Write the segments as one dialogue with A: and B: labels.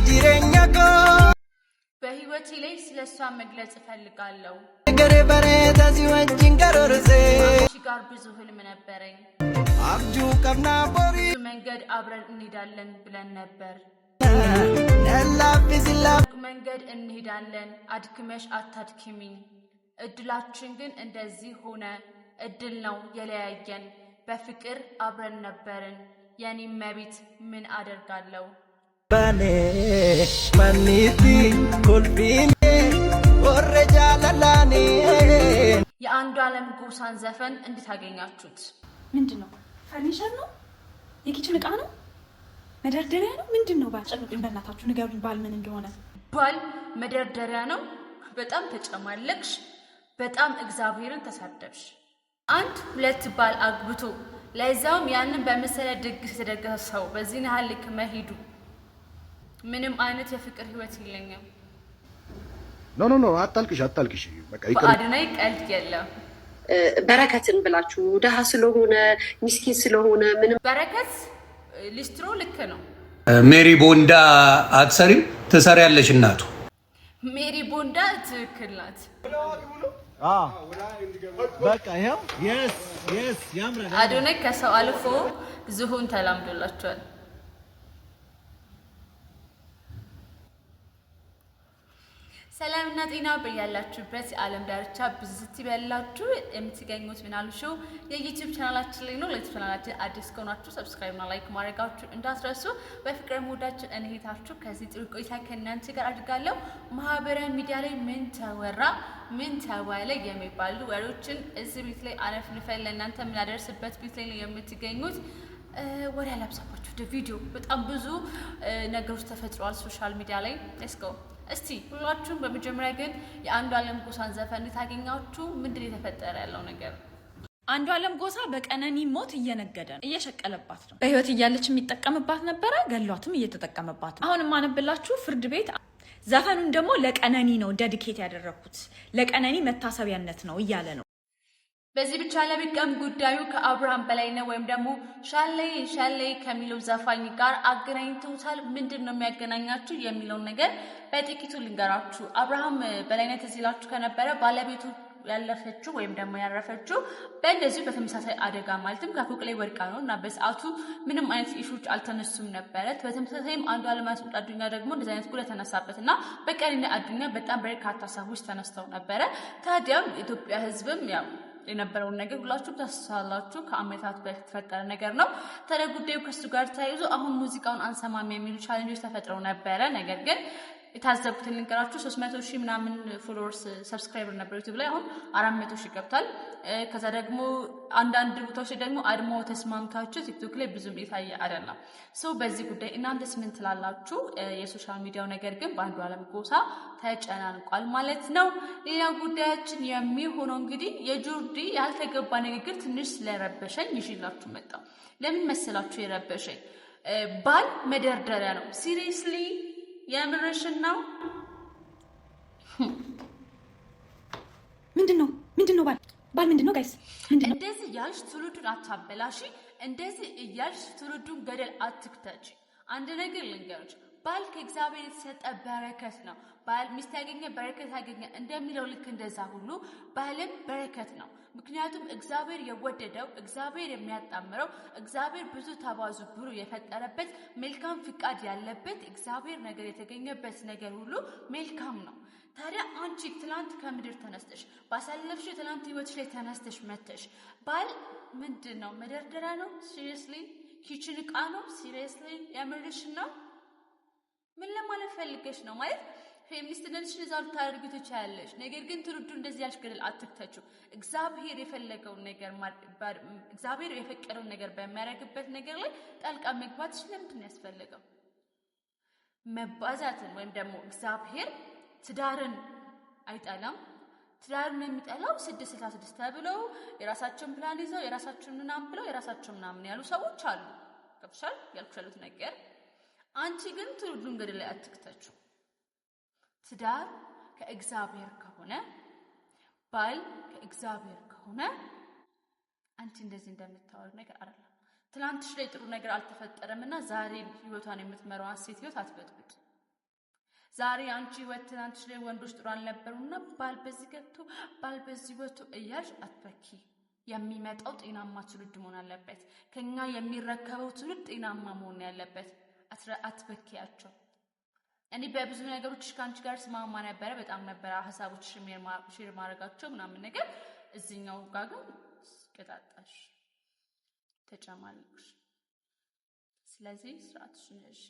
A: ጂሬኛኮ
B: በህይወቴ ላይ ስለሷ መግለጽ እፈልጋለሁ
A: ገሬ በሬታ ሲወጅን ገሮርሴ
B: ጋር ብዙ ህልም ነበረኝ
A: አብጁ ቀብና ቦሪ
B: መንገድ አብረን እንሄዳለን ብለን ነበር
A: ነላፊስላ
B: መንገድ እንሄዳለን አድክመሽ አታድክሚኝ እድላችን ግን እንደዚህ ሆነ እድል ነው የለያየን በፍቅር አብረን ነበርን የኔ መቤት ምን አደርጋለሁ
A: ባኔ ማኒቲ ኮልፊኔ ወረጃላላኔ
B: የአንዱ ዓለም ጎሳን ዘፈን እንዴት አገኛችሁት?
C: ምንድነው? ፈርኒቸር ነው? የኪችን ዕቃ ነው? መደርደሪያ ነው? ምንድነው? ባጨቅጭን በእናታችሁ ንገሩኝ ባል ምን እንደሆነ።
B: ባል መደርደሪያ ነው? በጣም ተጨማለቅሽ፣ በጣም እግዚአብሔርን ተሳደብሽ። አንድ ሁለት ባል አግብቶ ለዛውም ያንን በመሰለ ድግስ የተደገሰ ሰው በዚህ ያህል ልክ መሄዱ ምንም አይነት የፍቅር ህይወት የለኝም።
D: ኖ አታልቅሽ በቃ ይቀር።
B: በአድናይ ቀልድ የለም።
E: በረከትን ብላችሁ ደሃ ስለሆነ ምስኪን ስለሆነ ምንም
B: በረከት ሊስትሮ ልክ ነው።
F: ሜሪ ቦንዳ አትሰሪም? ትሰሪያለሽ እናቱ።
B: ሜሪ ቦንዳ ትክክል ናት።
A: በቃ ይሄው የስ ያምራል።
B: አዶናይ ከሰው አልፎ ዝሆን ተላምዶላቸዋል። ሰላምና ጤና በያላችሁበት የዓለም ዳርቻ ብዝት ይበላችሁ። የምትገኙት ምናሉ ሾው የዩቲዩብ ቻናላችን ላይ ነው። ለዩቲዩብ ቻናላችን አዲስ ከሆናችሁ ሰብስክራይብ እና ላይክ ማድረጋችሁ እንዳትረሱ። በፍቅር ሞዳችን እንሄታችሁ ከዚህ ጥሩ ቆይታ ከእናንተ ጋር አድርጋለሁ። ማህበራዊ ሚዲያ ላይ ምን ተወራ ምን ተባለ የሚባሉ ወሬዎችን እዚህ ቤት ላይ አነፍንፈን ለእናንተ የምናደርስበት ቤት ላይ ነው የምትገኙት። ወሬ አላብዛባችሁ። ቪዲዮ በጣም ብዙ ነገሮች ተፈጥረዋል ሶሻል ሚዲያ ላይ። ሌትስ ጎ እስቲ ሁላችሁም በመጀመሪያ ግን የአንዱ ዓለም ጎሳን ዘፈን ታገኛችሁ። ምንድን የተፈጠረ ያለው ነገር?
C: አንዱ ዓለም ጎሳ በቀነኒ ሞት እየነገደ ነው፣ እየሸቀለባት ነው። በህይወት እያለች የሚጠቀምባት ነበረ፣ ገሏትም እየተጠቀመባት ነው። አሁን ማነብላችሁ ፍርድ ቤት ዘፈኑን ደግሞ ለቀነኒ ነው ዴዲኬት ያደረኩት ለቀነኒ መታሰቢያነት ነው እያለ ነው።
B: በዚህ ብቻ ለቢቀም ጉዳዩ ከአብርሃም በላይነህ ወይም ደግሞ ሻለይ ከሚለው ዘፋኝ ጋር አገናኝተውታል። ምንድን ነው የሚያገናኛችሁ የሚለውን ነገር በጥቂቱ ልንገራችሁ። አብርሃም በላይነህ ትዝ ይላችሁ ከነበረ ባለቤቱ ያለፈችው ወይም ደግሞ ያረፈችው በእንደዚሁ በተመሳሳይ አደጋ ማለትም ከፎቅ ላይ ወድቃ ነው እና በሰዓቱ ምንም አይነት ኢሹዎች አልተነሱም ነበረ። በተመሳሳይም አንዱ ዓለም አዱኛ ደግሞ እንደዚህ አይነት ጉዳት ተነሳበት እና በቀነኒ አዱኛ በጣም በርካታ ሰዎች ተነስተው ነበረ። ታዲያም ኢትዮጵያ ህዝብም ያው የነበረውን ነገር ሁላችሁም ታስታውሳላችሁ። ከአመታት በፊት የተፈጠረ ነገር ነው። ታዲያ ጉዳዩ ከሱ ጋር ተያይዞ አሁን ሙዚቃውን አንሰማም የሚሉ ቻሌንጆች ተፈጥረው ነበረ። ነገር ግን የታዘብኩትን ልንገራችሁ። 300,000 ምናምን ፎሎወርስ ሰብስክራይበር ነበር ዩቲዩብ ላይ፣ አሁን 400,000 ገብቷል። ከዛ ደግሞ አንዳንድ ቦታዎች ደግሞ አድሞ ተስማምታችሁ ቲክቶክ ላይ ብዙም የታየ አይደለም። ሰው በዚህ ጉዳይ እናንተስ ምን ትላላችሁ? የሶሻል ሚዲያው ነገር ግን በአንዱ ዓለም ጎሳ ተጨናንቋል ማለት ነው። ሌላ ጉዳያችን የሚሆነው እንግዲህ የጆርዲ ያልተገባ ንግግር ትንሽ ስለረበሸኝ ይዤላችሁ መጣሁ። ለምን መሰላችሁ የረበሸኝ? ባል መደርደሪያ ነው። ሲሪየስሊ የምርሽን ነው?
C: ምንድነው ባል ምንድነው? ጋይስ
B: እንደዚህ ያልሽ ትውልዱን አታበላሽ። እንደዚህ እያልሽ ትውልዱን ገደል አትክተች። አንድ ነገር ልንገርሽ፣ ባል ከእግዚአብሔር የተሰጠ በረከት ነው። ባል ሚስት ያገኘ በረከት ያገኘ እንደሚለው ልክ እንደዛ ሁሉ ባልም በረከት ነው። ምክንያቱም እግዚአብሔር የወደደው እግዚአብሔር የሚያጣምረው እግዚአብሔር ብዙ ተባዙ ብሎ የፈጠረበት መልካም ፍቃድ ያለበት እግዚአብሔር ነገር የተገኘበት ነገር ሁሉ መልካም ነው። ታዲያ አንቺ ትላንት ከምድር ተነስተሽ ባሳለፍሽ ትላንት ህይወትሽ ላይ ተነስተሽ መተሽ ባል ምንድነው? መደርደሪያ ነው? ሲሪየስሊ ኪችን ዕቃ ነው? ሲሪየስሊ የምርሽ ነው? ምን ለማለት ፈልገሽ ነው? ማለት ፌሚኒስት ነሽ ለዛው ታርጉ ትቻለሽ። ነገር ግን ትሩዱ እንደዚህ ያልሽ ገደል አትክተቹ። እግዚአብሔር የፈለገውን ነገር እግዚአብሔር የፈቀደውን ነገር በሚያደርግበት ነገር ላይ ጣልቃ መግባት ስለምንድን ያስፈልገው? መባዛትን ወይም ደግሞ እግዚአብሔር ትዳርን አይጠላም። ትዳርን የሚጠላው 666 ተብለው የራሳቸውን ፕላን ይዘው የራሳቸውን ምናምን ብለው የራሳቸውን ምናምን ያሉ ሰዎች አሉ። ገብቶሻል ያልኩት ነገር። አንቺ ግን ትሩዱን ገደል ላይ አትክተቹ። ትዳር ከእግዚአብሔር ከሆነ ባል ከእግዚአብሔር ከሆነ አንቺ እንደዚህ እንደምታወር ነገር አይደለም። ትላንትሽ ላይ ጥሩ ነገር አልተፈጠረምና ዛሬ ህይወቷን የምትመራው ሴት ህይወት አትበጥብጥ። ዛሬ አንቺ ትናንትሽ ላይ ወንዶች ጥሩ አልነበሩና ባል በዚህ ገብቶ ባል በዚህ ወጥቶ እያልሽ አትበኪ። የሚመጣው ጤናማ ትውልድ መሆን አለበት። ከኛ የሚረከበው ትውልድ ጤናማ መሆን ያለበት። አትበኪያቸው። እኔ በብዙ ነገሮች ከአንቺ ጋር ስማማ ነበረ፣ በጣም ነበረ ሀሳቦች ሼር ማድረጋቸው ምናምን ነገር። እዚህኛው ጋር ግን ቅጣጣሽ ተጨማሪሽ። ስለዚህ ስርዓትሽን ያዥ።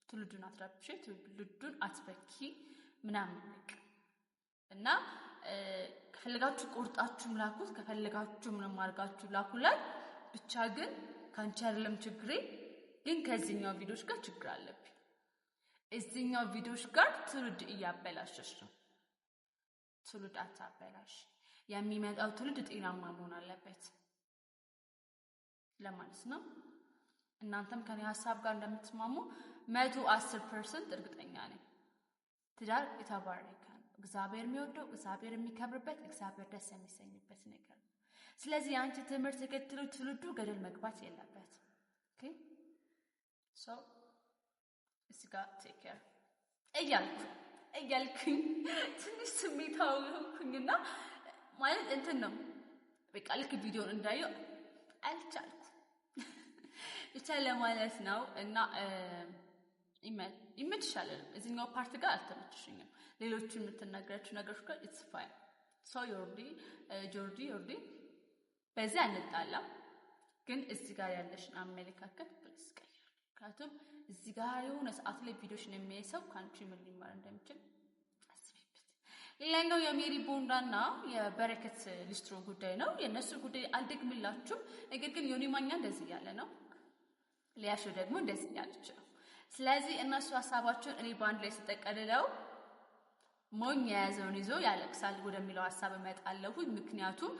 B: ትውልዱን አትረብሽ፣ ትውልዱን አትበኪ ምናምን ነገር እና ከፈለጋችሁ ቆርጣችሁ ላኩት፣ ከፈለጋችሁ ምንም አድርጋችሁ ላኩላት። ብቻ ግን ካንቺ አይደለም ችግሬ፣ ግን ከዚህኛው ቪዲዮሽ ጋር ችግር አለብኝ። እዚህኛው ቪዲዮሽ ጋር ትውልድ እያበላሽሽ ነው። ትውልድ አታበላሽ። የሚመጣው ትውልድ ጤናማ መሆን አለበት ለማለት ነው። እናንተም ከኔ ሀሳብ ጋር እንደምትስማሙ 110% እርግጠኛ ነኝ። ትዳር የተባረከ ነው። እግዚአብሔር የሚወደው፣ እግዚአብሔር የሚከብርበት፣ እግዚአብሔር ደስ የሚሰኝበት ነገር ነው። ስለዚህ አንቺ ትምህርት ተከትሎ ትውልዱ ገደል መግባት የለበት። ኦኬ ሶ እዚህ ጋር ቴክ ኬር እያልኩኝ ትንሽ ስሜታዊ ሆንኩኝና ማለት እንትን ነው በቃ ልክ ቪዲዮን እንዳየው አልቻልኩም ብቻ ለማለት ነው። እና ይመችሻል። እዚህኛው ፓርት ጋር አልተመችሽኝም። ሌሎቹ የምትናገራቸው ነገሮች ጋር ኢትስ ፋይን። ሶ ጆርዲ በዚህ አንጣላም፣ ግን እዚህ ጋር ያለሽን አመለካከት ፕሊዝ ቀይር። ምክንያቱም እዚህ ጋር የሆነ ሰዓት ላይ ቪዲዮሽን የሚያይ ሰው ከአንቺ ምን ሊማር እንደሚችል አስቢበት። ሌላኛው የሜሪ ቦንዳና የበረከት ሊስትሮ ጉዳይ ነው። የእነሱ ጉዳይ አልደግምላችሁም። ነገር ግን ዮኒ ማኛ እንደዚህ ያለ ነው፣ ሊያሾ ደግሞ እንደዚህ ያለች ነው። ስለዚህ እነሱ ሀሳባቸውን እኔ በአንድ ላይ ስጠቀልለው ሞኝ የያዘውን ይዞ ያለቅሳል ወደሚለው ሀሳብ እመጣለሁ። ምክንያቱም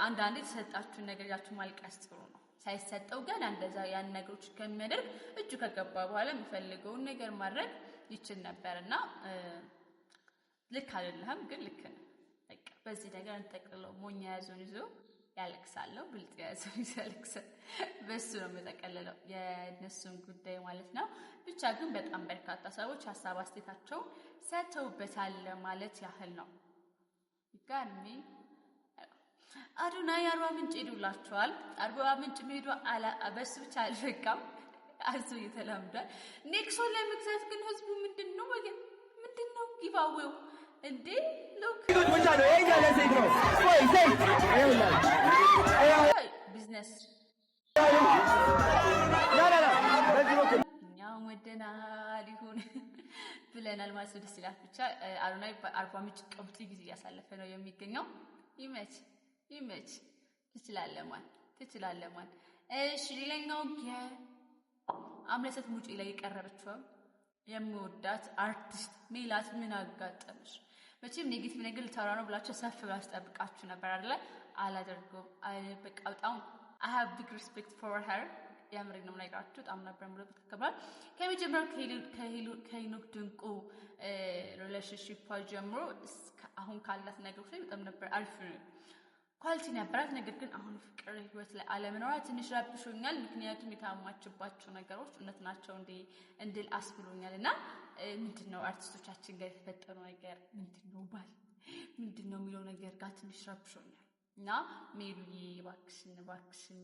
B: አንዳንዴ የተሰጣችሁን ነገር ያችሁ ማልቀስ ጥሩ ነው። ሳይሰጠው ግን እንደዛ ያን ነገሮች ከሚያደርግ እጁ ከገባ በኋላ የሚፈልገውን ነገር ማድረግ ይችል ነበርና ልክ አይደለም፣ ግን ልክ ነው። በቃ በዚህ ነገር እንጠቅልለው። ሞኝ የያዘውን ይዞ ያለቅሳል፣ ብልጥ የያዘውን ይዞ ያለቅሳል። በሱ ነው የምጠቀልለው የእነሱን ጉዳይ ማለት ነው። ብቻ ግን በጣም በርካታ ሰዎች ሀሳብ አስተያየታቸውን ሰጥተውበታል ማለት ያህል ነው። ይጋርሚ አዶናይ አርባ ምንጭ ሄዱላችኋል። አርባ ምንጭ ሄዱ በሱ ብቻ አልበቃም፣ አርሶ እየተላምዷል። ኔክሶን ለመግዛት ግን ህዝቡ ምንድነው ወገን ምንድነው ጊቫዌው እንዴ? ሎክ ቢዝነስ እኛው ወደናል ይሁን ብለናል ማለት ደስ ይላል። ብቻ አዶናይ አርባ ምንጭ ቀብጢ ጊዜ እያሳለፈ ነው የሚገኘው። ይመች ትችላለማን። እሺ ሌላኛው የአምለሰት ሙጪ ላይ የቀረበችው የሚወዳት አርቲስት ሜላት ምን አጋጠመሽ? መቼም ኔጌቲቭ ነገር ልታወራ ነው ብላችሁ ሰፍ ብላችሁ ጠብቃችሁ ነበር አይደል? አላደርገውም። በቃ በጣም I have big respect for her። ያምረኝ ነው የምነግራችሁ። በጣም ነበር ሙሉ ተከብሯል። ከመጀመሪያው ከሄኖክ ድንቁ ሪሌሽንሺፕ ጀምሮ አሁን ካላት ነገሮች ላይ በጣም ነበር አሪፍ ኳሊቲ ነበራት። ነገር ግን አሁን ፍቅር ህይወት ላይ አለመኖሯ ትንሽ ረብሾኛል። ምክንያቱም የታማችባቸው ነገሮች እውነት ናቸው እንድል አስብሎኛል። እና ምንድነው አርቲስቶቻችን ጋር የተፈጠረው ነገር ምንድነው ባል ምንድነው የሚለው ነገር ጋር ትንሽ ረብሾኛል። እና ሜሉዬ እባክሽን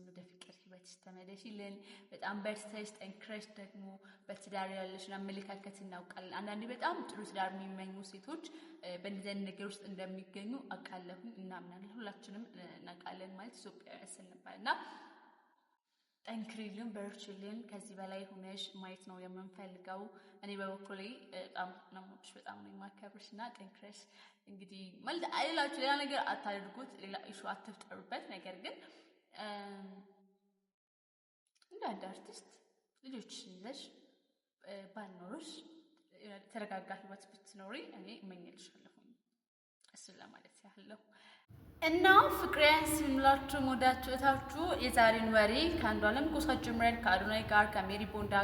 B: ወደ ፍቅር ህይወት ተመለሽልን። በጣም በርተሽ ጠንክረሽ ደግሞ በትዳር ያለሽን አመለካከት እናውቃለን። አንዳንዴ በጣም ጥሩ ትዳር የሚመኙ ሴቶች በእንደዚህ አይነት ነገር ውስጥ እንደሚገኙ አውቃለሁ፣ እናምናለን፣ ሁላችንም እናውቃለን ማለት ኢትዮጵያውያን ስንባል እና ጠንክሪልን፣ በርችልን። ከዚህ በላይ ሆነሽ ማየት ነው የምንፈልገው። እኔ በበኩሌ በጣም ነው የምወድሽ፣ በጣም ነው የማከብርሽ እና ጠንክረሽ እንግዲህ ማለት አይላችሁ ሌላ ነገር አታድርጉት፣ ሌላ ኢሹ አትፍጠሩበት። ነገር ግን እንደ አንድ አርቲስት ልጆች ይዘሽ ባልኖርሽ ተረጋጋ ህይወት ብትኖሪ እኔ እመኝልሻለሁ። እሱን ለማለት ያህል እና ፍቅሬን ሲምላችሁ ሞዳችሁ እታችሁ የዛሬን ወሬ ከአንዱ ዓለም ጎሳ ጀምረን ከአዶናይ ጋር ከሜሪ ቦንዳ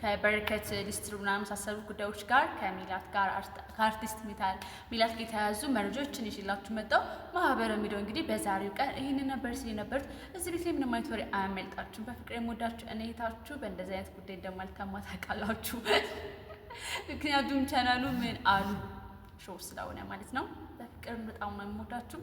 B: ከበረከት ሊስትሮ ምናምን መሳሰሉ ጉዳዮች ጋር ከሚላት ጋር ከአርቲስት ሚላት ጋር የተያዙ መረጃዎችን ይዤላችሁ መጣሁ። ማህበራዊ ሚዲያው እንግዲህ በዛሬው ቀን ይህንን ነበር ሲነበሩት። እዚህ ቤት ላይ ምንም አይነት ወሬ አያመልጣችሁም። በፍቅሬ ሞዳችሁ እኔ እህታችሁ በእንደዚህ አይነት ጉዳይ እንደማልታማ ታውቃላችሁ። ምክንያቱም ቻናሉ ምን አሉ ሾው ስለሆነ ማለት ነው። በፍቅር በጣም ነው የምወዳችሁ።